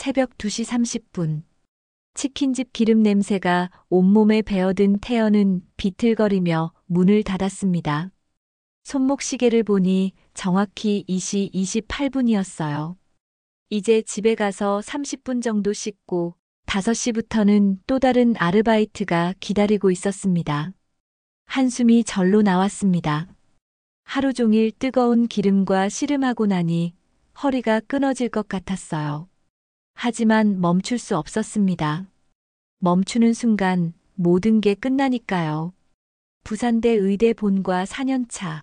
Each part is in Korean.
새벽 2시 30분. 치킨집 기름 냄새가 온몸에 배어든 태연은 비틀거리며 문을 닫았습니다. 손목시계를 보니 정확히 2시 28분이었어요. 이제 집에 가서 30분 정도 씻고 5시부터는 또 다른 아르바이트가 기다리고 있었습니다. 한숨이 절로 나왔습니다. 하루 종일 뜨거운 기름과 씨름하고 나니 허리가 끊어질 것 같았어요. 하지만 멈출 수 없었습니다. 멈추는 순간 모든 게 끝나니까요. 부산대 의대 본과 4년차.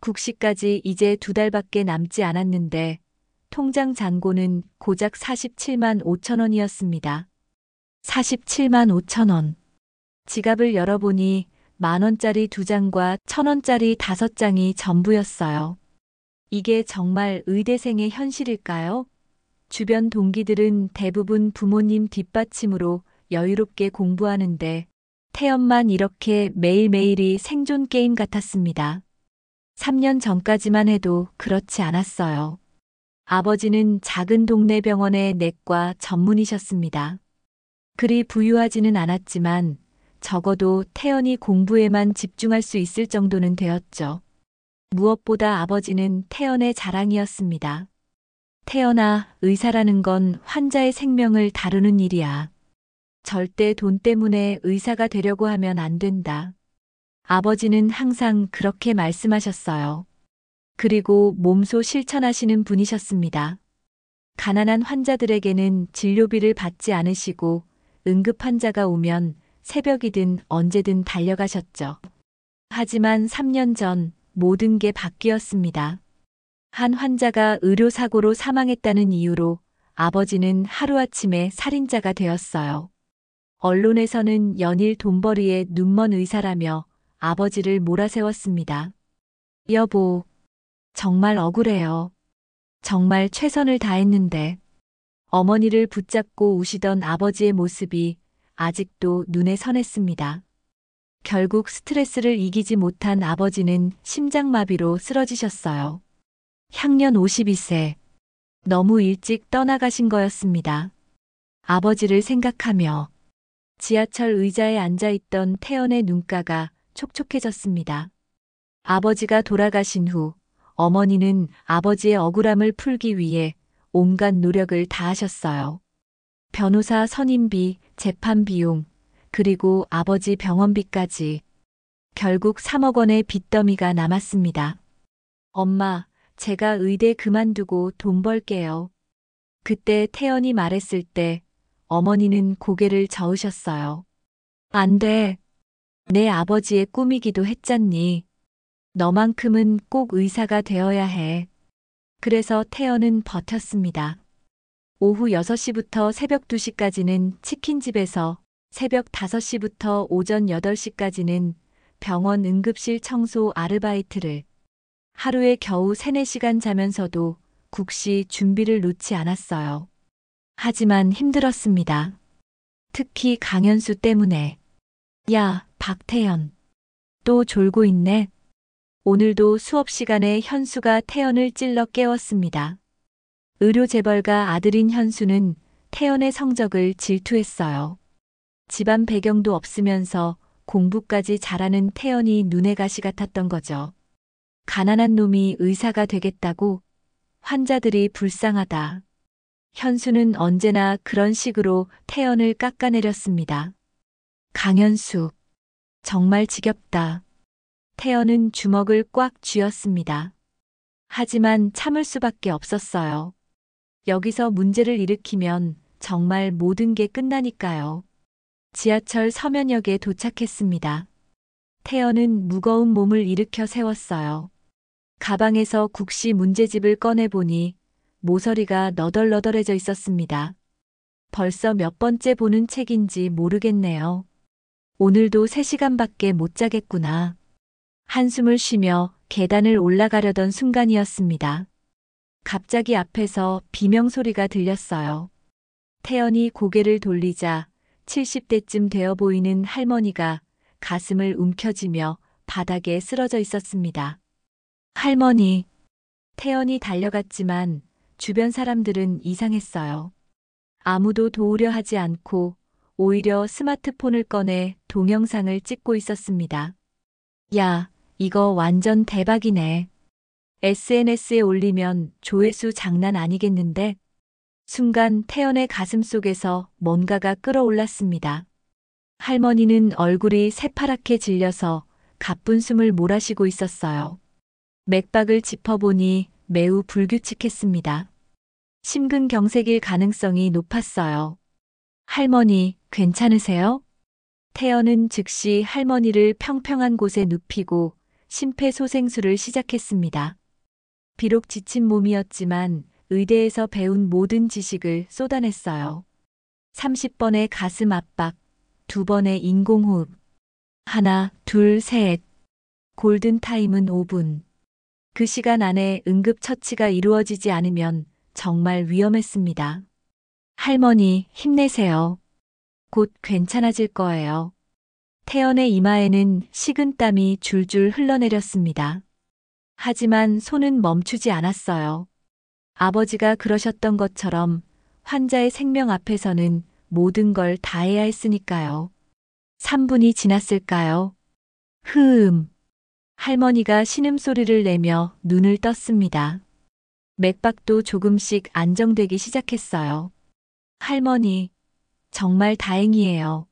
국시까지 이제 2달밖에 남지 않았는데 통장 잔고는 고작 47만 5천 원이었습니다. 47만 5천 원. 지갑을 열어보니 10,000원짜리 2장과 1,000원짜리 5장이 전부였어요. 이게 정말 의대생의 현실일까요? 주변 동기들은 대부분 부모님 뒷받침으로 여유롭게 공부하는데 태연만 이렇게 매일매일이 생존 게임 같았습니다. 3년 전까지만 해도 그렇지 않았어요. 아버지는 작은 동네 병원의 내과 전문의셨습니다. 그리 부유하지는 않았지만 적어도 태연이 공부에만 집중할 수 있을 정도는 되었죠. 무엇보다 아버지는 태연의 자랑이었습니다. 태연아, 의사라는 건 환자의 생명을 다루는 일이야. 절대 돈 때문에 의사가 되려고 하면 안 된다. 아버지는 항상 그렇게 말씀하셨어요. 그리고 몸소 실천하시는 분이셨습니다. 가난한 환자들에게는 진료비를 받지 않으시고 응급 환자가 오면 새벽이든 언제든 달려가셨죠. 하지만 3년 전 모든 게 바뀌었습니다. 한 환자가 의료사고로 사망했다는 이유로 아버지는 하루아침에 살인자가 되었어요. 언론에서는 연일 돈벌이에 눈먼 의사라며 아버지를 몰아세웠습니다. 여보, 정말 억울해요. 정말 최선을 다했는데. 어머니를 붙잡고 우시던 아버지의 모습이 아직도 눈에 선했습니다. 결국 스트레스를 이기지 못한 아버지는 심장마비로 쓰러지셨어요. 향년 52세. 너무 일찍 떠나가신 거였습니다. 아버지를 생각하며 지하철 의자에 앉아있던 태연의 눈가가 촉촉해졌습니다. 아버지가 돌아가신 후 어머니는 아버지의 억울함을 풀기 위해 온갖 노력을 다하셨어요. 변호사 선임비, 재판 비용, 그리고 아버지 병원비까지. 결국 3억 원의 빚더미가 남았습니다. 엄마, 제가 의대 그만두고 돈 벌게요. 그때 태연이 말했을 때 어머니는 고개를 저으셨어요. 안 돼. 내 아버지의 꿈이기도 했잖니. 너만큼은 꼭 의사가 되어야 해. 그래서 태연은 버텼습니다. 오후 6시부터 새벽 2시까지는 치킨집에서, 새벽 5시부터 오전 8시까지는 병원 응급실 청소 아르바이트를, 하루에 겨우 3, 4시간 자면서도 국시 준비를 놓지 않았어요. 하지만 힘들었습니다. 특히 강현수 때문에. 야, 박태연. 또 졸고 있네. 오늘도 수업 시간에 현수가 태연을 찔러 깨웠습니다. 의료 재벌가 아들인 현수는 태연의 성적을 질투했어요. 집안 배경도 없으면서 공부까지 잘하는 태연이 눈에 가시 같았던 거죠. 가난한 놈이 의사가 되겠다고? 환자들이 불쌍하다. 현수는 언제나 그런 식으로 태연을 깎아내렸습니다. 강현수. 정말 지겹다. 태연은 주먹을 꽉 쥐었습니다. 하지만 참을 수밖에 없었어요. 여기서 문제를 일으키면 정말 모든 게 끝나니까요. 지하철 서면역에 도착했습니다. 태연은 무거운 몸을 일으켜 세웠어요. 가방에서 국시 문제집을 꺼내보니 모서리가 너덜너덜해져 있었습니다. 벌써 몇 번째 보는 책인지 모르겠네요. 오늘도 3시간밖에 못 자겠구나. 한숨을 쉬며 계단을 올라가려던 순간이었습니다. 갑자기 앞에서 비명소리가 들렸어요. 태연이 고개를 돌리자 70대쯤 되어 보이는 할머니가 가슴을 움켜쥐며 바닥에 쓰러져 있었습니다. 할머니. 태연이 달려갔지만 주변 사람들은 이상했어요. 아무도 도우려 하지 않고 오히려 스마트폰을 꺼내 동영상을 찍고 있었습니다. 야, 이거 완전 대박이네. SNS에 올리면 조회수 장난 아니겠는데? 순간 태연의 가슴 속에서 뭔가가 끓어올랐습니다. 할머니는 얼굴이 새파랗게 질려서 가쁜 숨을 몰아쉬고 있었어요. 맥박을 짚어보니 매우 불규칙했습니다. 심근경색일 가능성이 높았어요. 할머니, 괜찮으세요? 태연은 즉시 할머니를 평평한 곳에 눕히고 심폐소생술을 시작했습니다. 비록 지친 몸이었지만 의대에서 배운 모든 지식을 쏟아냈어요. 30번의 가슴 압박, 2번의 인공호흡. 하나, 둘, 셋. 골든타임은 5분. 그 시간 안에 응급처치가 이루어지지 않으면 정말 위험했습니다. 할머니, 힘내세요. 곧 괜찮아질 거예요. 태연의 이마에는 식은땀이 줄줄 흘러내렸습니다. 하지만 손은 멈추지 않았어요. 아버지가 그러셨던 것처럼 환자의 생명 앞에서는 모든 걸 다해야 했으니까요. 3분이 지났을까요? 할머니가 신음소리를 내며 눈을 떴습니다. 맥박도 조금씩 안정되기 시작했어요. 할머니, 정말 다행이에요.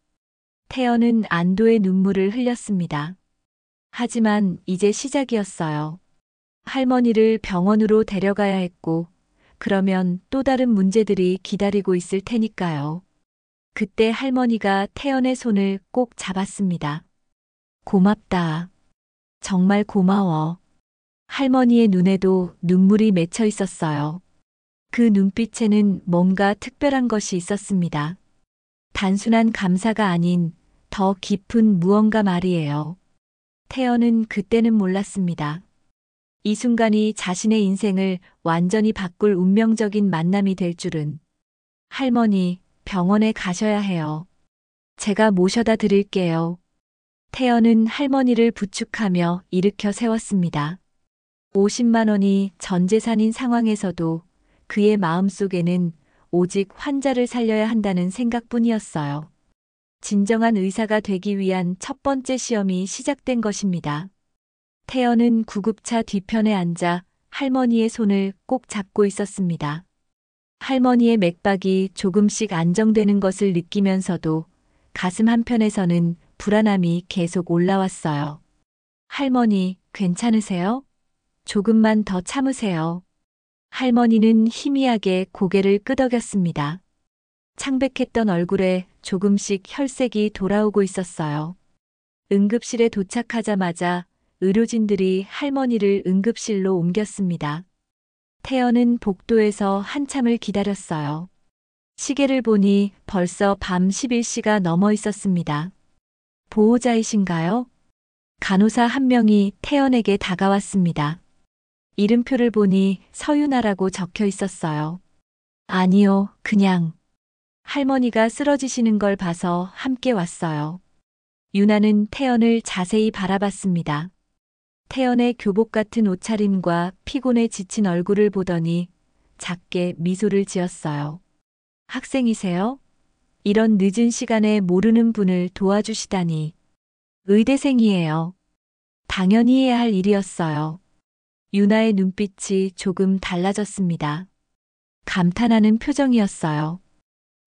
태연은 안도의 눈물을 흘렸습니다. 하지만 이제 시작이었어요. 할머니를 병원으로 데려가야 했고, 그러면 또 다른 문제들이 기다리고 있을 테니까요. 그때 할머니가 태연의 손을 꼭 잡았습니다. 고맙다. 정말 고마워. 할머니의 눈에도 눈물이 맺혀 있었어요. 그 눈빛에는 뭔가 특별한 것이 있었습니다. 단순한 감사가 아닌 더 깊은 무언가 말이에요. 태연은 그때는 몰랐습니다. 이 순간이 자신의 인생을 완전히 바꿀 운명적인 만남이 될 줄은. 할머니, 병원에 가셔야 해요. 제가 모셔다 드릴게요. 태연은 할머니를 부축하며 일으켜 세웠습니다. 50만 원이 전 재산인 상황에서도 그의 마음속에는 오직 환자를 살려야 한다는 생각뿐이었어요. 진정한 의사가 되기 위한 첫 번째 시험이 시작된 것입니다. 태연은 구급차 뒤편에 앉아 할머니의 손을 꼭 잡고 있었습니다. 할머니의 맥박이 조금씩 안정되는 것을 느끼면서도 가슴 한편에서는 불안함이 계속 올라왔어요. 할머니, 괜찮으세요? 조금만 더 참으세요. 할머니는 희미하게 고개를 끄덕였습니다. 창백했던 얼굴에 조금씩 혈색이 돌아오고 있었어요. 응급실에 도착하자마자 의료진들이 할머니를 응급실로 옮겼습니다. 태연은 복도에서 한참을 기다렸어요. 시계를 보니 벌써 밤 11시가 넘어 있었습니다. 보호자이신가요? 간호사 한 명이 태연에게 다가왔습니다. 이름표를 보니 서유나라고 적혀 있었어요. 아니요, 그냥. 할머니가 쓰러지시는 걸 봐서 함께 왔어요. 유나는 태연을 자세히 바라봤습니다. 태연의 교복 같은 옷차림과 피곤에 지친 얼굴을 보더니 작게 미소를 지었어요. 학생이세요? 이런 늦은 시간에 모르는 분을 도와주시다니. 의대생이에요. 당연히 해야 할 일이었어요. 유나의 눈빛이 조금 달라졌습니다. 감탄하는 표정이었어요.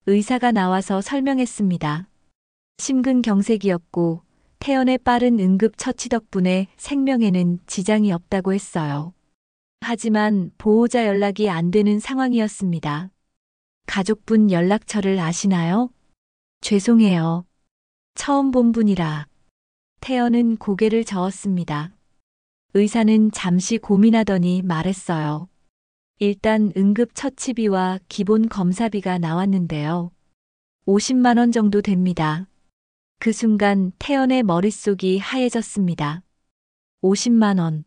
의사가 나와서 설명했습니다. 심근경색이었고 태연의 빠른 응급 처치 덕분에 생명에는 지장이 없다고 했어요. 하지만 보호자 연락이 안 되는 상황이었습니다. 가족분 연락처를 아시나요? 죄송해요. 처음 본 분이라. 태연은 고개를 저었습니다. 의사는 잠시 고민하더니 말했어요. 일단 응급처치비와 기본 검사비가 나왔는데요. 50만 원 정도 됩니다. 그 순간 태연의 머릿속이 하얘졌습니다. 50만 원.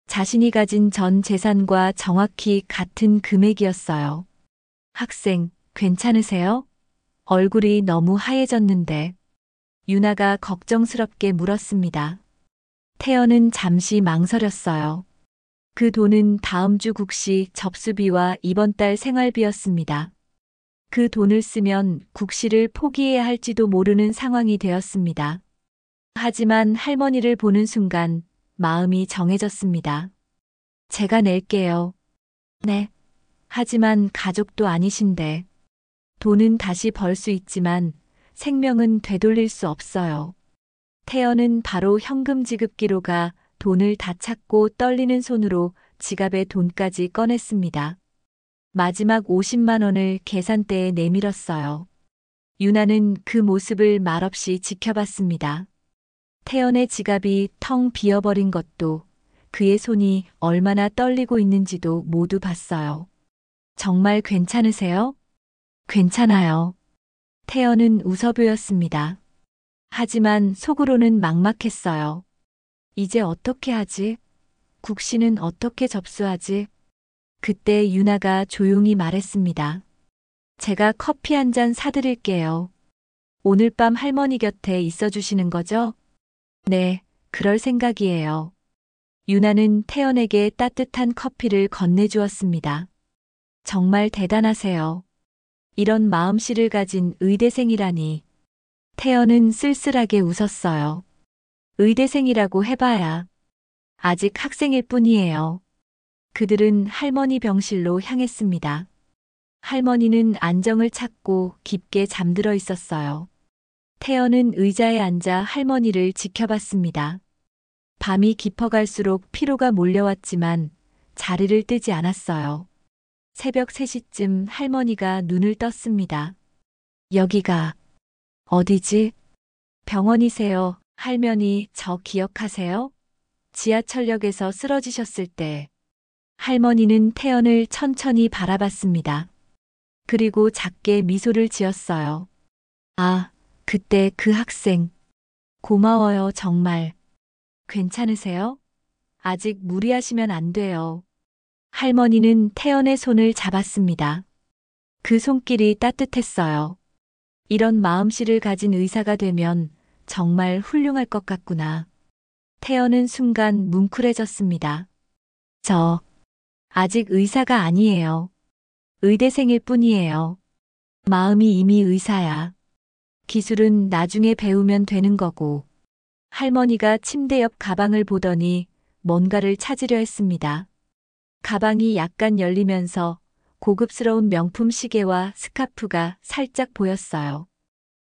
자신이 가진 전 재산과 정확히 같은 금액이었어요. 학생, 괜찮으세요? 얼굴이 너무 하얘졌는데. 유나가 걱정스럽게 물었습니다. 태연은 잠시 망설였어요. 그 돈은 다음 주 국시 접수비와 이번 달 생활비였습니다. 그 돈을 쓰면 국시를 포기해야 할지도 모르는 상황이 되었습니다. 하지만 할머니를 보는 순간 마음이 정해졌습니다. 제가 낼게요. 네. 하지만 가족도 아니신데 돈은 다시 벌 수 있지만 생명은 되돌릴 수 없어요. 태연은 바로 현금 지급기로 가 돈을 다 찾고 떨리는 손으로 지갑에 돈까지 꺼냈습니다. 마지막 50만 원을 계산대에 내밀었어요. 유나는 그 모습을 말없이 지켜봤습니다. 태연의 지갑이 텅 비어버린 것도 그의 손이 얼마나 떨리고 있는지도 모두 봤어요. 정말 괜찮으세요? 괜찮아요. 태연은 웃어 보였습니다. 하지만 속으로는 막막했어요. 이제 어떻게 하지? 국시는 어떻게 접수하지? 그때 유나가 조용히 말했습니다. 제가 커피 한 잔 사드릴게요. 오늘 밤 할머니 곁에 있어 주시는 거죠? 네, 그럴 생각이에요. 유나는 태연에게 따뜻한 커피를 건네주었습니다. 정말 대단하세요. 이런 마음씨를 가진 의대생이라니. 태연은 쓸쓸하게 웃었어요. 의대생이라고 해봐야 아직 학생일 뿐이에요. 그들은 할머니 병실로 향했습니다. 할머니는 안정을 찾고 깊게 잠들어 있었어요. 태연은 의자에 앉아 할머니를 지켜봤습니다. 밤이 깊어갈수록 피로가 몰려왔지만 자리를 뜨지 않았어요. 새벽 3시쯤 할머니가 눈을 떴습니다. 여기가 어디지? 병원이세요. 할머니, 저 기억하세요? 지하철역에서 쓰러지셨을 때. 할머니는 태연을 천천히 바라봤습니다. 그리고 작게 미소를 지었어요. 아, 그때 그 학생. 고마워요, 정말. 괜찮으세요? 아직 무리하시면 안 돼요. 할머니는 태연의 손을 잡았습니다. 그 손길이 따뜻했어요. 이런 마음씨를 가진 의사가 되면 정말 훌륭할 것 같구나. 태연은 순간 뭉클해졌습니다. 저 아직 의사가 아니에요. 의대생일 뿐이에요. 마음이 이미 의사야. 기술은 나중에 배우면 되는 거고. 할머니가 침대 옆 가방을 보더니 뭔가를 찾으려 했습니다. 가방이 약간 열리면서 고급스러운 명품 시계와 스카프가 살짝 보였어요.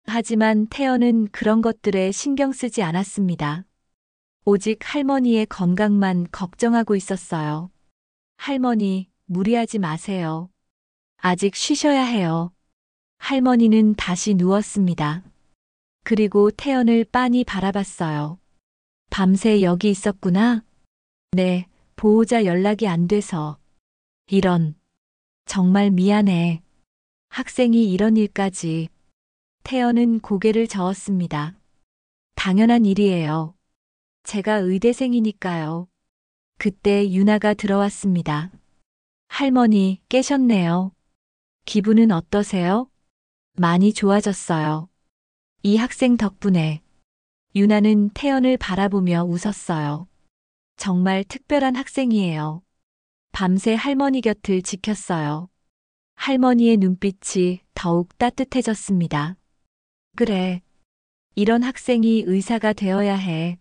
하지만 태연은 그런 것들에 신경 쓰지 않았습니다. 오직 할머니의 건강만 걱정하고 있었어요. 할머니, 무리하지 마세요. 아직 쉬셔야 해요. 할머니는 다시 누웠습니다. 그리고 태연을 빤히 바라봤어요. 밤새 여기 있었구나? 네, 보호자 연락이 안 돼서. 이런. 정말 미안해. 학생이 이런 일까지. 태연은 고개를 저었습니다. 당연한 일이에요. 제가 의대생이니까요. 그때 유나가 들어왔습니다. 할머니, 깨셨네요. 기분은 어떠세요? 많이 좋아졌어요. 이 학생 덕분에. 유나는 태연을 바라보며 웃었어요. 정말 특별한 학생이에요. 밤새 할머니 곁을 지켰어요. 할머니의 눈빛이 더욱 따뜻해졌습니다. 그래. 이런 학생이 의사가 되어야 해.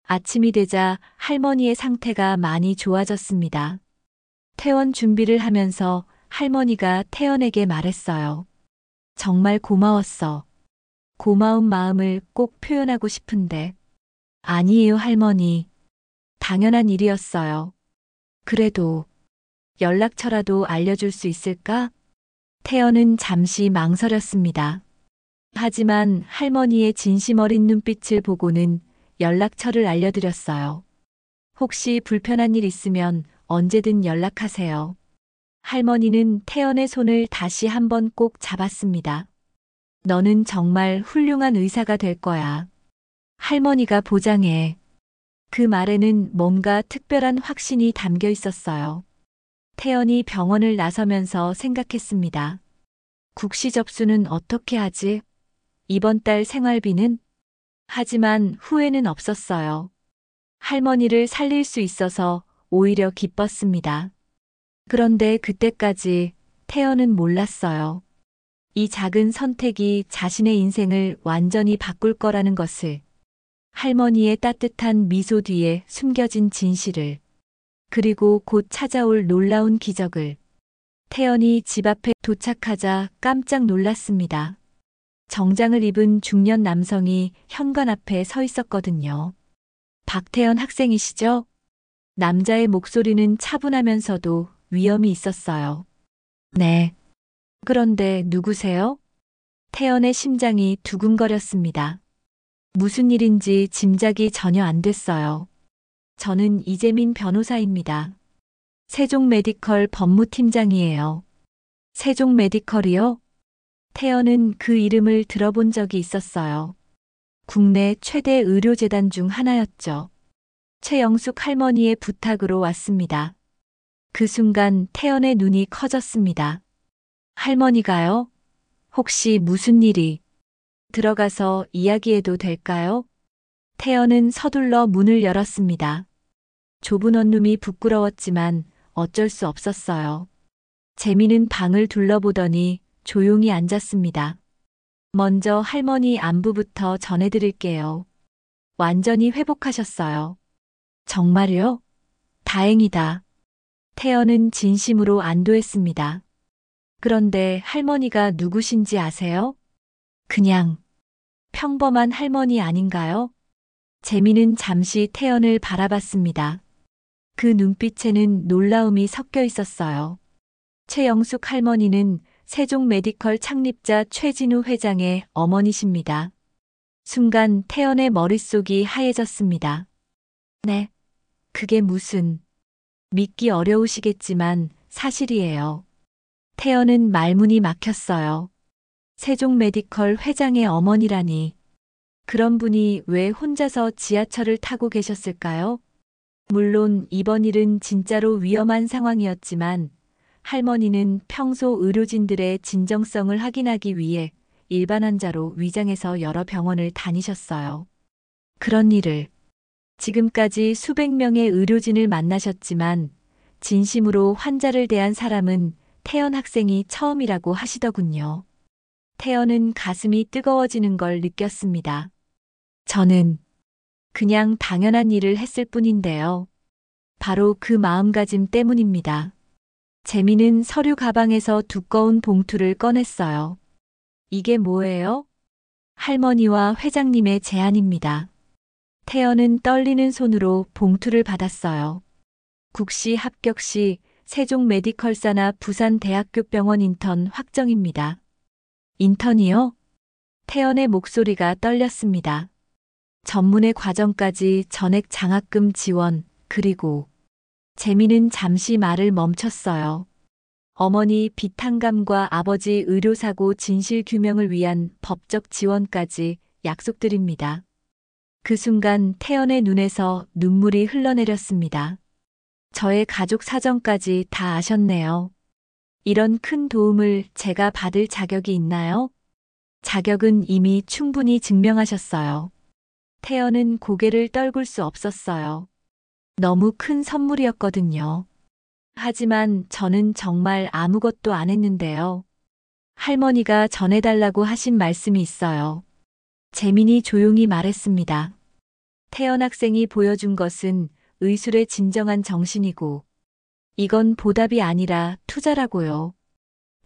아침이 되자 할머니의 상태가 많이 좋아졌습니다. 퇴원 준비를 하면서 할머니가 태연에게 말했어요. 정말 고마웠어. 고마운 마음을 꼭 표현하고 싶은데. 아니에요, 할머니. 당연한 일이었어요. 그래도 연락처라도 알려줄 수 있을까? 태연은 잠시 망설였습니다. 하지만 할머니의 진심 어린 눈빛을 보고는 연락처를 알려드렸어요. 혹시 불편한 일 있으면 언제든 연락하세요. 할머니는 태연의 손을 다시 한번 꼭 잡았습니다. 너는 정말 훌륭한 의사가 될 거야. 할머니가 보장해. 그 말에는 뭔가 특별한 확신이 담겨 있었어요. 태연이 병원을 나서면서 생각했습니다. 국시 접수는 어떻게 하지? 이번 달 생활비는? 하지만 후회는 없었어요. 할머니를 살릴 수 있어서 오히려 기뻤습니다. 그런데 그때까지 태연은 몰랐어요. 이 작은 선택이 자신의 인생을 완전히 바꿀 거라는 것을, 할머니의 따뜻한 미소 뒤에 숨겨진 진실을, 그리고 곧 찾아올 놀라운 기적을. 태연이 집 앞에 도착하자 깜짝 놀랐습니다. 정장을 입은 중년 남성이 현관 앞에 서 있었거든요. 박태연 학생이시죠? 남자의 목소리는 차분하면서도 위험이 있었어요. 네. 그런데 누구세요? 태연의 심장이 두근거렸습니다. 무슨 일인지 짐작이 전혀 안 됐어요. 저는 이재민 변호사입니다. 세종 메디컬 법무팀장이에요. 세종 메디컬이요? 태연은 그 이름을 들어본 적이 있었어요. 국내 최대 의료재단 중 하나였죠. 최영숙 할머니의 부탁으로 왔습니다. 그 순간 태연의 눈이 커졌습니다. 할머니가요? 혹시 무슨 일이? 들어가서 이야기해도 될까요? 태연은 서둘러 문을 열었습니다. 좁은 원룸이 부끄러웠지만 어쩔 수 없었어요. 재미는 방을 둘러보더니 조용히 앉았습니다. 먼저 할머니 안부부터 전해드릴게요. 완전히 회복하셨어요. 정말요? 다행이다. 태연은 진심으로 안도했습니다. 그런데 할머니가 누구신지 아세요? 그냥 평범한 할머니 아닌가요? 재미는 잠시 태연을 바라봤습니다. 그 눈빛에는 놀라움이 섞여 있었어요. 최영숙 할머니는 세종 메디컬 창립자 최진우 회장의 어머니십니다. 순간 태연의 머릿속이 하얘졌습니다. 네, 그게 무슨, 믿기 어려우시겠지만 사실이에요. 태연은 말문이 막혔어요. 세종 메디컬 회장의 어머니라니. 그런 분이 왜 혼자서 지하철을 타고 계셨을까요? 물론 이번 일은 진짜로 위험한 상황이었지만 할머니는 평소 의료진들의 진정성을 확인하기 위해 일반 환자로 위장해서 여러 병원을 다니셨어요. 그런 일을. 지금까지 수백 명의 의료진을 만나셨지만 진심으로 환자를 대한 사람은 태연 학생이 처음이라고 하시더군요. 태연은 가슴이 뜨거워지는 걸 느꼈습니다. 저는 그냥 당연한 일을 했을 뿐인데요. 바로 그 마음가짐 때문입니다. 재미는 서류 가방에서 두꺼운 봉투를 꺼냈어요. 이게 뭐예요? 할머니와 회장님의 제안입니다. 태연은 떨리는 손으로 봉투를 받았어요. 국시 합격 시 세종 메디컬사나 부산대학교 병원 인턴 확정입니다. 인턴이요? 태연의 목소리가 떨렸습니다. 전문의 과정까지 전액 장학금 지원, 그리고 재미는 잠시 말을 멈췄어요. 어머니 비탄감과 아버지 의료사고 진실 규명을 위한 법적 지원까지 약속드립니다. 그 순간 태연의 눈에서 눈물이 흘러내렸습니다. 저의 가족 사정까지 다 아셨네요. 이런 큰 도움을 제가 받을 자격이 있나요? 자격은 이미 충분히 증명하셨어요. 태연은 고개를 떨굴 수 없었어요. 너무 큰 선물이었거든요. 하지만 저는 정말 아무것도 안 했는데요. 할머니가 전해달라고 하신 말씀이 있어요. 재민이 조용히 말했습니다. 태연 학생이 보여준 것은 의술의 진정한 정신이고, 이건 보답이 아니라 투자라고요.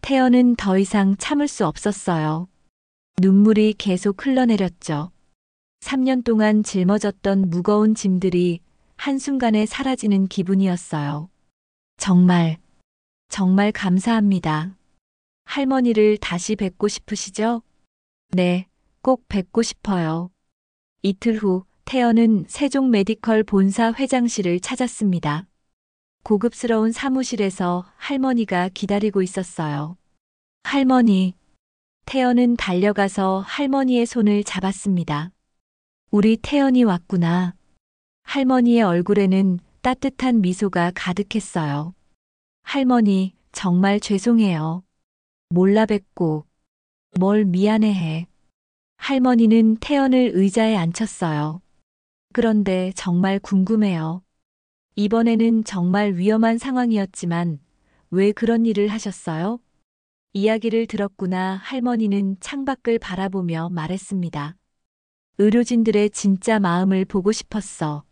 태연은 더 이상 참을 수 없었어요. 눈물이 계속 흘러내렸죠. 3년 동안 짊어졌던 무거운 짐들이 한순간에 사라지는 기분이었어요. 정말 감사합니다. 할머니를 다시 뵙고 싶으시죠? 네, 꼭 뵙고 싶어요. 이틀 후 태연은 세종 메디컬 본사 회장실을 찾았습니다. 고급스러운 사무실에서 할머니가 기다리고 있었어요. 할머니. 태연은 달려가서 할머니의 손을 잡았습니다. 우리 태연이 왔구나. 할머니의 얼굴에는 따뜻한 미소가 가득했어요. 할머니, 정말 죄송해요. 몰라 뵙고. 뭘 미안해해. 할머니는 태연을 의자에 앉혔어요. 그런데 정말 궁금해요. 이번에는 정말 위험한 상황이었지만 왜 그런 일을 하셨어요? 이야기를 들었구나. 할머니는 창밖을 바라보며 말했습니다. 의료진들의 진짜 마음을 보고 싶었어.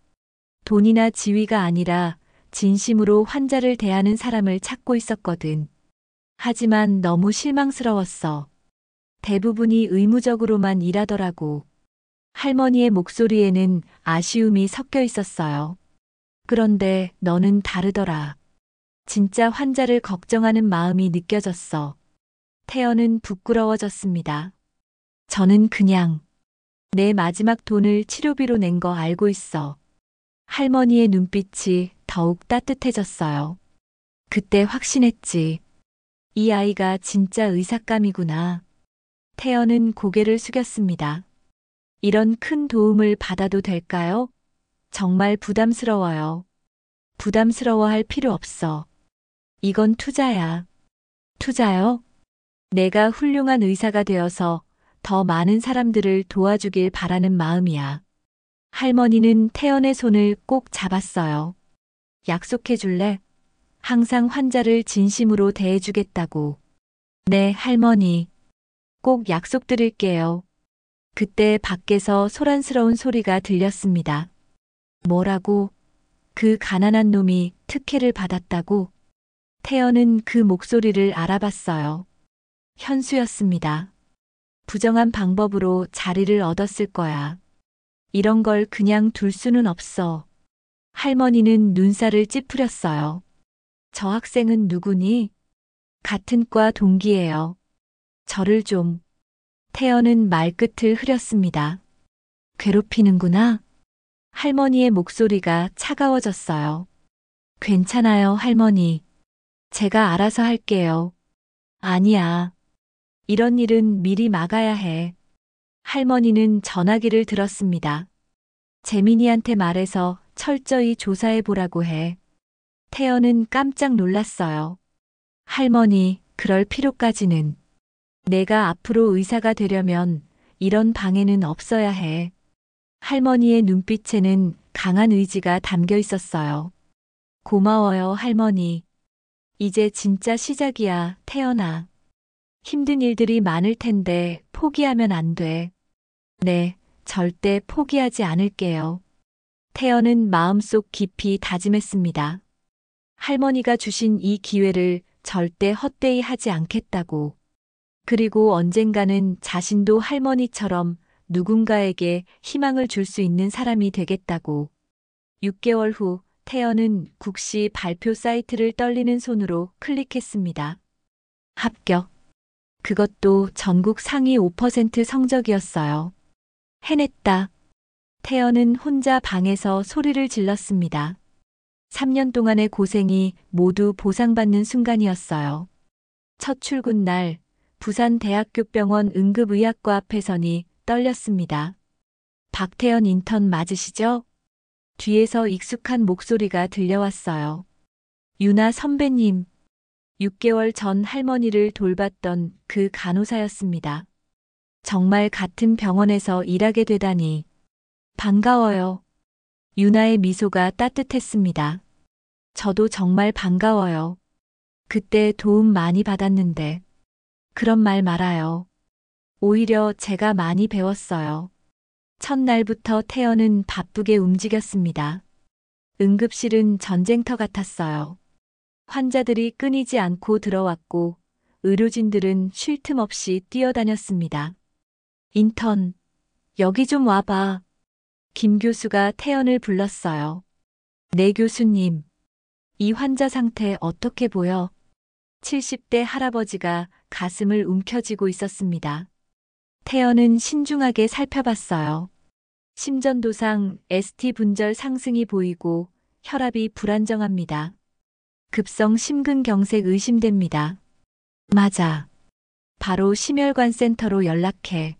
돈이나 지위가 아니라 진심으로 환자를 대하는 사람을 찾고 있었거든. 하지만 너무 실망스러웠어. 대부분이 의무적으로만 일하더라고. 할머니의 목소리에는 아쉬움이 섞여 있었어요. 그런데 너는 다르더라. 진짜 환자를 걱정하는 마음이 느껴졌어. 태연은 부끄러워졌습니다. 저는 그냥 내 마지막 돈을 치료비로 낸 거 알고 있어. 할머니의 눈빛이 더욱 따뜻해졌어요. 그때 확신했지. 이 아이가 진짜 의사감이구나. 태연은 고개를 숙였습니다. 이런 큰 도움을 받아도 될까요? 정말 부담스러워요. 부담스러워할 필요 없어. 이건 투자야. 투자요? 내가 훌륭한 의사가 되어서 더 많은 사람들을 도와주길 바라는 마음이야. 할머니는 태연의 손을 꼭 잡았어요. 약속해 줄래? 항상 환자를 진심으로 대해주겠다고. 네, 할머니. 꼭 약속드릴게요. 그때 밖에서 소란스러운 소리가 들렸습니다. 뭐라고? 그 가난한 놈이 특혜를 받았다고? 태연은 그 목소리를 알아봤어요. 현수였습니다. 부정한 방법으로 자리를 얻었을 거야. 이런 걸 그냥 둘 수는 없어. 할머니는 눈살을 찌푸렸어요. 저 학생은 누구니? 같은 과 동기예요. 저를 좀. 태연은 말끝을 흐렸습니다. 괴롭히는구나. 할머니의 목소리가 차가워졌어요. 괜찮아요, 할머니. 제가 알아서 할게요. 아니야. 이런 일은 미리 막아야 해. 할머니는 전화기를 들었습니다. 재민이한테 말해서 철저히 조사해 보라고 해. 태연은 깜짝 놀랐어요. 할머니, 그럴 필요까지는. 내가 앞으로 의사가 되려면 이런 방해는 없어야 해. 할머니의 눈빛에는 강한 의지가 담겨 있었어요. 고마워요, 할머니. 이제 진짜 시작이야, 태연아. 힘든 일들이 많을 텐데 포기하면 안 돼. 네, 절대 포기하지 않을게요. 태연은 마음속 깊이 다짐했습니다. 할머니가 주신 이 기회를 절대 헛되이 하지 않겠다고. 그리고 언젠가는 자신도 할머니처럼 누군가에게 희망을 줄 수 있는 사람이 되겠다고. 6개월 후 태연은 국시 발표 사이트를 떨리는 손으로 클릭했습니다. 합격. 그것도 전국 상위 5% 성적이었어요. 해냈다. 태연은 혼자 방에서 소리를 질렀습니다. 3년 동안의 고생이 모두 보상받는 순간이었어요. 첫 출근 날 부산대학교 병원 응급의학과 앞에서니 떨렸습니다. 박태연 인턴 맞으시죠? 뒤에서 익숙한 목소리가 들려왔어요. 유나 선배님. 6개월 전 할머니를 돌봤던 그 간호사였습니다. 정말 같은 병원에서 일하게 되다니. 반가워요. 유나의 미소가 따뜻했습니다. 저도 정말 반가워요. 그때 도움 많이 받았는데. 그런 말 말아요. 오히려 제가 많이 배웠어요. 첫날부터 태연은 바쁘게 움직였습니다. 응급실은 전쟁터 같았어요. 환자들이 끊이지 않고 들어왔고 의료진들은 쉴 틈 없이 뛰어다녔습니다. 인턴, 여기 좀 와봐. 김 교수가 태연을 불렀어요. 네 교수님, 이 환자 상태 어떻게 보여? 70대 할아버지가 가슴을 움켜쥐고 있었습니다. 태연은 신중하게 살펴봤어요. 심전도상 ST 분절 상승이 보이고 혈압이 불안정합니다. 급성 심근경색 의심됩니다. 맞아. 바로 심혈관 센터로 연락해.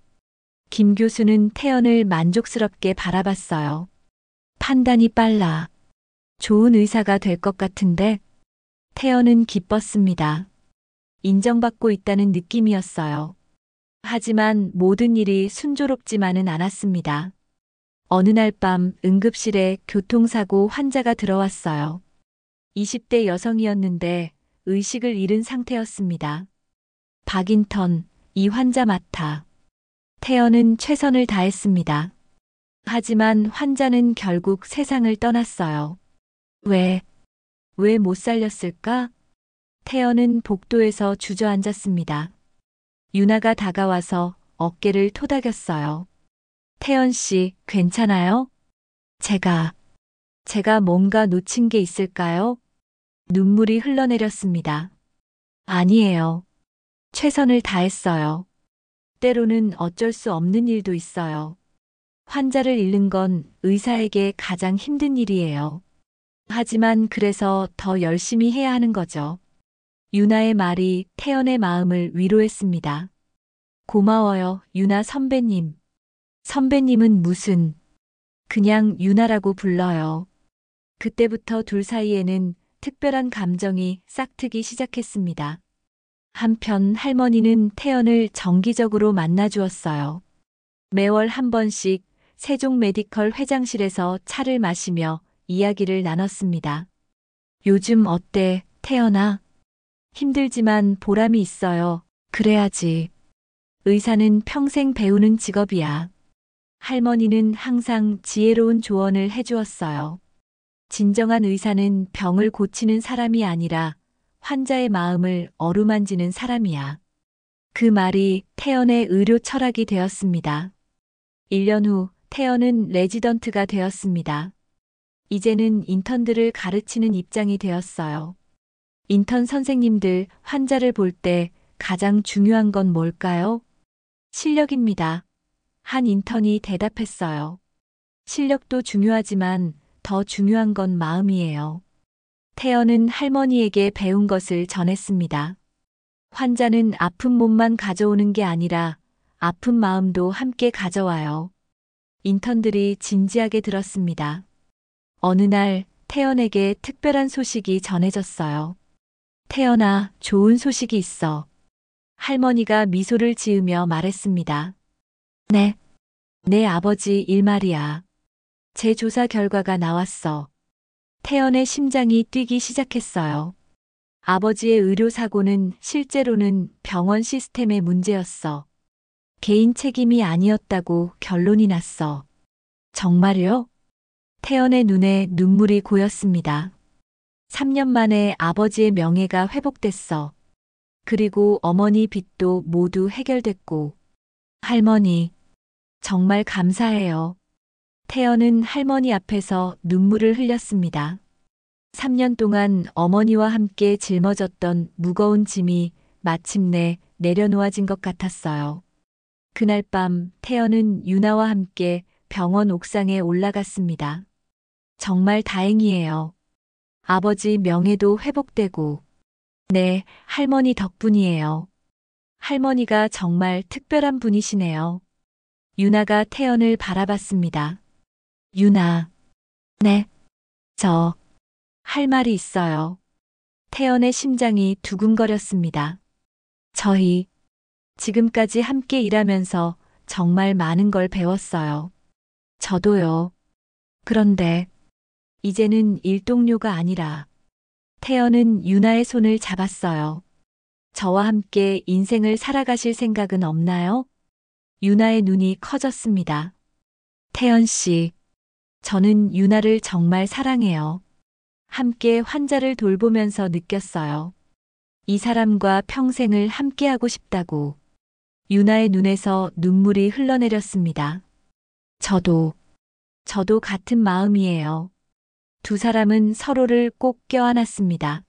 김 교수는 태연을 만족스럽게 바라봤어요. 판단이 빨라. 좋은 의사가 될 것 같은데? 태연은 기뻤습니다. 인정받고 있다는 느낌이었어요. 하지만 모든 일이 순조롭지만은 않았습니다. 어느 날 밤 응급실에 교통사고 환자가 들어왔어요. 20대 여성이었는데 의식을 잃은 상태였습니다. 박인턴, 이 환자 맡아. 태연은 최선을 다했습니다. 하지만 환자는 결국 세상을 떠났어요. 왜 못 살렸을까? 태연은 복도에서 주저앉았습니다. 유나가 다가와서 어깨를 토닥였어요. 태연 씨, 괜찮아요? 제가 뭔가 놓친 게 있을까요? 눈물이 흘러내렸습니다. 아니에요. 최선을 다했어요. 때로는 어쩔 수 없는 일도 있어요. 환자를 잃는 건 의사에게 가장 힘든 일이에요. 하지만 그래서 더 열심히 해야 하는 거죠. 유나의 말이 태연의 마음을 위로했습니다. 고마워요, 유나 선배님. 선배님은 무슨, 그냥 유나라고 불러요. 그때부터 둘 사이에는 특별한 감정이 싹트기 시작했습니다. 한편 할머니는 태연을 정기적으로 만나주었어요. 매월 한 번씩 세종 메디컬 회장실에서 차를 마시며 이야기를 나눴습니다. 요즘 어때, 태연아? 힘들지만 보람이 있어요. 그래야지. 의사는 평생 배우는 직업이야. 할머니는 항상 지혜로운 조언을 해주었어요. 진정한 의사는 병을 고치는 사람이 아니라 환자의 마음을 어루만지는 사람이야. 그 말이 태연의 의료 철학이 되었습니다. 1년 후 태연은 레지던트가 되었습니다. 이제는 인턴들을 가르치는 입장이 되었어요. 인턴 선생님들, 환자를 볼 때 가장 중요한 건 뭘까요? 실력입니다. 한 인턴이 대답했어요. 실력도 중요하지만 더 중요한 건 마음이에요. 태연은 할머니에게 배운 것을 전했습니다. 환자는 아픈 몸만 가져오는 게 아니라 아픈 마음도 함께 가져와요. 인턴들이 진지하게 들었습니다. 어느 날 태연에게 특별한 소식이 전해졌어요. 태연아, 좋은 소식이 있어. 할머니가 미소를 지으며 말했습니다. 네, 내 아버지 일 말이야. 제 조사 결과가 나왔어. 태연의 심장이 뛰기 시작했어요. 아버지의 의료사고는 실제로는 병원 시스템의 문제였어. 개인 책임이 아니었다고 결론이 났어. 정말요? 태연의 눈에 눈물이 고였습니다. 3년 만에 아버지의 명예가 회복됐어. 그리고 어머니 빚도 모두 해결됐고. 할머니, 정말 감사해요. 태연은 할머니 앞에서 눈물을 흘렸습니다. 3년 동안 어머니와 함께 짊어졌던 무거운 짐이 마침내 내려놓아진 것 같았어요. 그날 밤 태연은 유나와 함께 병원 옥상에 올라갔습니다. 정말 다행이에요. 아버지 명예도 회복되고. 네, 할머니 덕분이에요. 할머니가 정말 특별한 분이시네요. 유나가 태연을 바라봤습니다. 유나. 네. 할 말이 있어요. 태연의 심장이 두근거렸습니다. 저희 지금까지 함께 일하면서 정말 많은 걸 배웠어요. 저도요. 그런데 이제는 일동료가 아니라 태연은 유나의 손을 잡았어요. 저와 함께 인생을 살아가실 생각은 없나요? 유나의 눈이 커졌습니다. 태연 씨, 저는 유나를 정말 사랑해요. 함께 환자를 돌보면서 느꼈어요. 이 사람과 평생을 함께하고 싶다고. 유나의 눈에서 눈물이 흘러내렸습니다. 저도 같은 마음이에요. 두 사람은 서로를 꼭 껴안았습니다.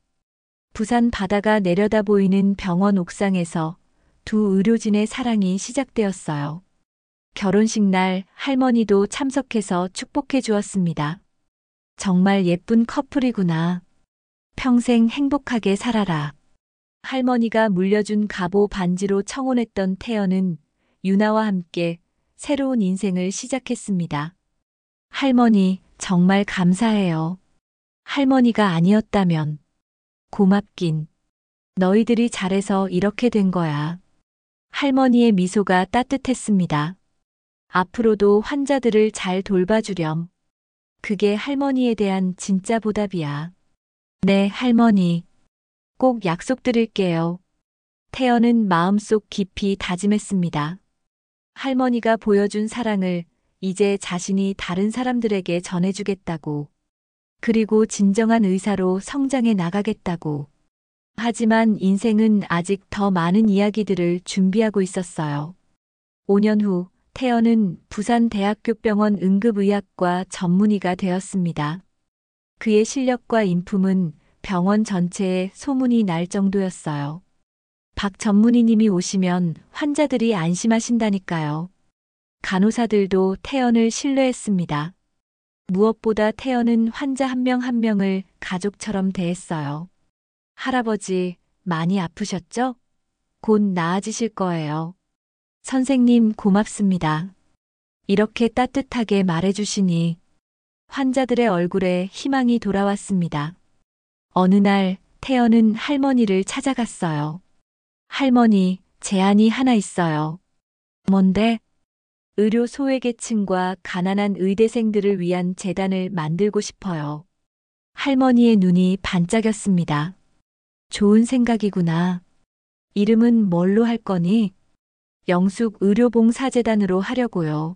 부산 바다가 내려다 보이는 병원 옥상에서 두 의료진의 사랑이 시작되었어요. 결혼식 날 할머니도 참석해서 축복해 주었습니다. 정말 예쁜 커플이구나. 평생 행복하게 살아라. 할머니가 물려준 갑오 반지로 청혼했던 태연은 유나와 함께 새로운 인생을 시작했습니다. 할머니, 정말 감사해요. 할머니가 아니었다면. 고맙긴. 너희들이 잘해서 이렇게 된 거야. 할머니의 미소가 따뜻했습니다. 앞으로도 환자들을 잘 돌봐주렴. 그게 할머니에 대한 진짜 보답이야. 네, 할머니. 꼭 약속드릴게요. 태연은 마음속 깊이 다짐했습니다. 할머니가 보여준 사랑을 이제 자신이 다른 사람들에게 전해주겠다고. 그리고 진정한 의사로 성장해 나가겠다고. 하지만 인생은 아직 더 많은 이야기들을 준비하고 있었어요. 5년 후 태연은 부산대학교병원 응급의학과 전문의가 되었습니다. 그의 실력과 인품은 병원 전체에 소문이 날 정도였어요. 박 전문의님이 오시면 환자들이 안심하신다니까요. 간호사들도 태연을 신뢰했습니다. 무엇보다 태연은 환자 한 명 한 명을 가족처럼 대했어요. 할아버지, 많이 아프셨죠? 곧 나아지실 거예요. 선생님, 고맙습니다. 이렇게 따뜻하게 말해주시니 환자들의 얼굴에 희망이 돌아왔습니다. 어느 날 태연은 할머니를 찾아갔어요. 할머니, 제안이 하나 있어요. 뭔데? 의료 소외계층과 가난한 의대생들을 위한 재단을 만들고 싶어요. 할머니의 눈이 반짝였습니다. 좋은 생각이구나. 이름은 뭘로 할 거니? 영숙 의료봉사재단으로 하려고요.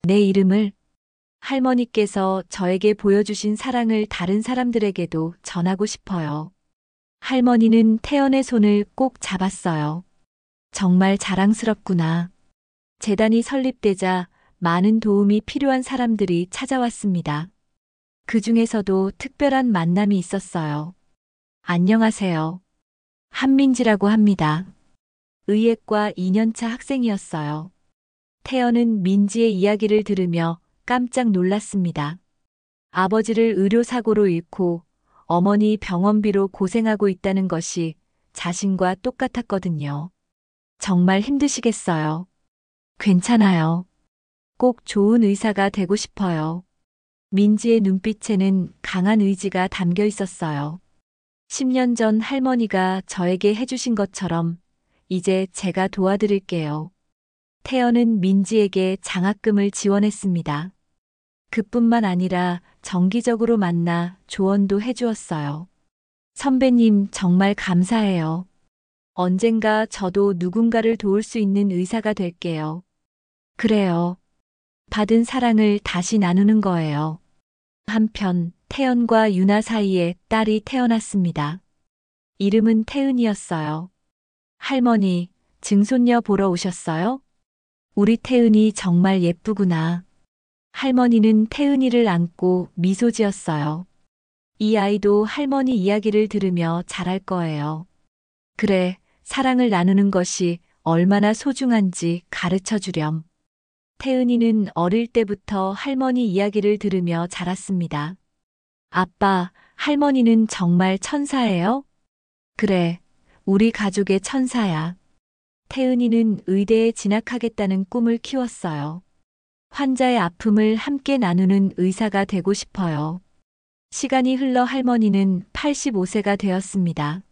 내 이름을 할머니께서 저에게 보여주신 사랑을 다른 사람들에게도 전하고 싶어요. 할머니는 태연의 손을 꼭 잡았어요. 정말 자랑스럽구나. 재단이 설립되자 많은 도움이 필요한 사람들이 찾아왔습니다. 그 중에서도 특별한 만남이 있었어요. 안녕하세요. 한민지라고 합니다. 의예과 2년차 학생이었어요. 태연은 민지의 이야기를 들으며 깜짝 놀랐습니다. 아버지를 의료사고로 잃고 어머니 병원비로 고생하고 있다는 것이 자신과 똑같았거든요. 정말 힘드시겠어요. 괜찮아요. 꼭 좋은 의사가 되고 싶어요. 민지의 눈빛에는 강한 의지가 담겨 있었어요. 10년 전 할머니가 저에게 해주신 것처럼 이제 제가 도와드릴게요. 태연은 민지에게 장학금을 지원했습니다. 그뿐만 아니라 정기적으로 만나 조언도 해주었어요. 선배님, 정말 감사해요. 언젠가 저도 누군가를 도울 수 있는 의사가 될게요. 그래요. 받은 사랑을 다시 나누는 거예요. 한편 태연과 유나 사이에 딸이 태어났습니다. 이름은 태은이었어요. 할머니, 증손녀 보러 오셨어요? 우리 태은이 정말 예쁘구나. 할머니는 태은이를 안고 미소 지었어요. 이 아이도 할머니 이야기를 들으며 자랄 거예요. 그래, 사랑을 나누는 것이 얼마나 소중한지 가르쳐 주렴. 태은이는 어릴 때부터 할머니 이야기를 들으며 자랐습니다. 아빠, 할머니는 정말 천사예요? 그래, 우리 가족의 천사야. 태은이는 의대에 진학하겠다는 꿈을 키웠어요. 환자의 아픔을 함께 나누는 의사가 되고 싶어요. 시간이 흘러 할머니는 85세가 되었습니다.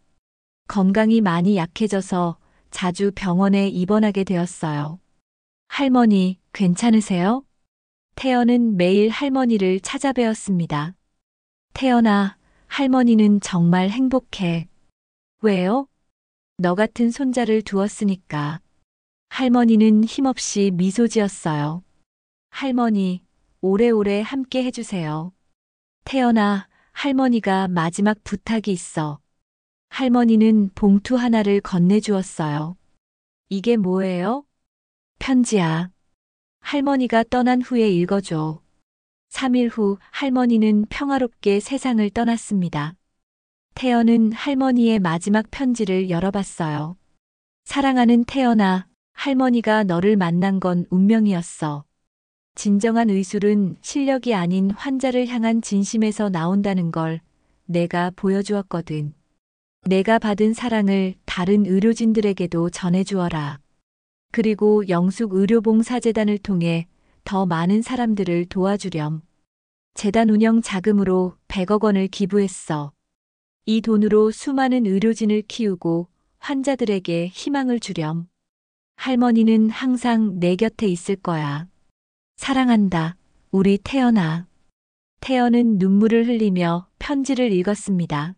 건강이 많이 약해져서 자주 병원에 입원하게 되었어요. 할머니, 괜찮으세요? 태연은 매일 할머니를 찾아뵈었습니다. 태연아, 할머니는 정말 행복해. 왜요? 너 같은 손자를 두었으니까. 할머니는 힘없이 미소 지었어요. 할머니, 오래오래 함께 해주세요. 태연아, 할머니가 마지막 부탁이 있어. 할머니는 봉투 하나를 건네주었어요. 이게 뭐예요? 편지야. 할머니가 떠난 후에 읽어줘. 3일 후 할머니는 평화롭게 세상을 떠났습니다. 태연은 할머니의 마지막 편지를 열어봤어요. 사랑하는 태연아, 할머니가 너를 만난 건 운명이었어. 진정한 의술은 실력이 아닌 환자를 향한 진심에서 나온다는 걸 내가 보여주었거든. 내가 받은 사랑을 다른 의료진들에게도 전해주어라. 그리고 영숙 의료봉사재단을 통해 더 많은 사람들을 도와주렴. 재단 운영 자금으로 100억 원을 기부했어. 이 돈으로 수많은 의료진을 키우고 환자들에게 희망을 주렴. 할머니는 항상 내 곁에 있을 거야. 사랑한다, 우리 태연아. 태연은 눈물을 흘리며 편지를 읽었습니다.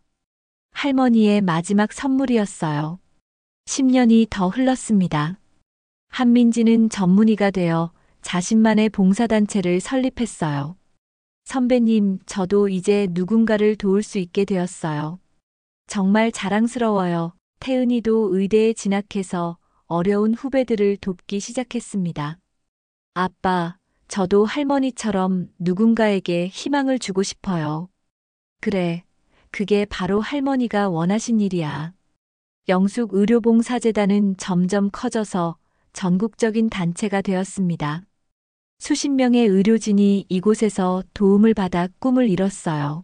할머니의 마지막 선물이었어요. 10년이 더 흘렀습니다. 한민지는 전문의가 되어 자신만의 봉사단체를 설립했어요. 선배님, 저도 이제 누군가를 도울 수 있게 되었어요. 정말 자랑스러워요. 태은이도 의대에 진학해서 어려운 후배들을 돕기 시작했습니다. 아빠, 저도 할머니처럼 누군가에게 희망을 주고 싶어요. 그래, 그게 바로 할머니가 원하신 일이야. 영숙 의료봉사재단은 점점 커져서 전국적인 단체가 되었습니다. 수십 명의 의료진이 이곳에서 도움을 받아 꿈을 이뤘어요.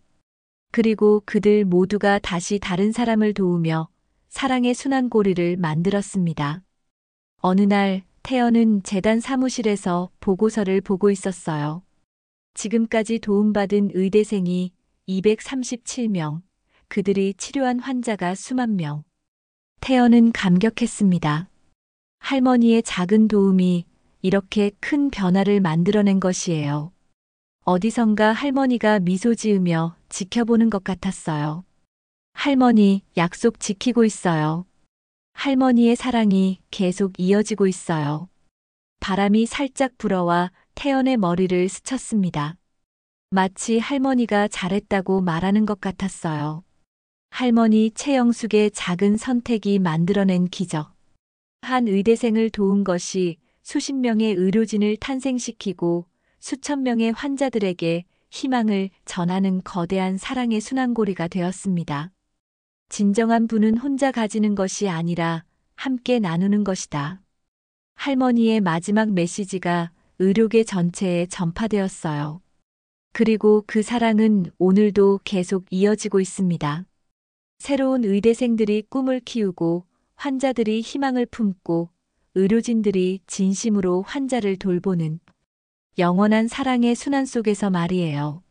그리고 그들 모두가 다시 다른 사람을 도우며 사랑의 순환고리를 만들었습니다. 어느 날 태연은 재단 사무실에서 보고서를 보고 있었어요. 지금까지 도움받은 의대생이 237명, 그들이 치료한 환자가 수만 명. 태연은 감격했습니다. 할머니의 작은 도움이 이렇게 큰 변화를 만들어낸 것이에요. 어디선가 할머니가 미소 지으며 지켜보는 것 같았어요. 할머니, 약속 지키고 있어요. 할머니의 사랑이 계속 이어지고 있어요. 바람이 살짝 불어와 태연의 머리를 스쳤습니다. 마치 할머니가 잘했다고 말하는 것 같았어요. 할머니 최영숙의 작은 선택이 만들어낸 기적. 한 의대생을 도운 것이 수십 명의 의료진을 탄생시키고 수천 명의 환자들에게 희망을 전하는 거대한 사랑의 순환고리가 되었습니다. 진정한 부는 혼자 가지는 것이 아니라 함께 나누는 것이다. 할머니의 마지막 메시지가 의료계 전체에 전파되었어요. 그리고 그 사랑은 오늘도 계속 이어지고 있습니다. 새로운 의대생들이 꿈을 키우고 환자들이 희망을 품고 의료진들이 진심으로 환자를 돌보는 영원한 사랑의 순환 속에서 말이에요.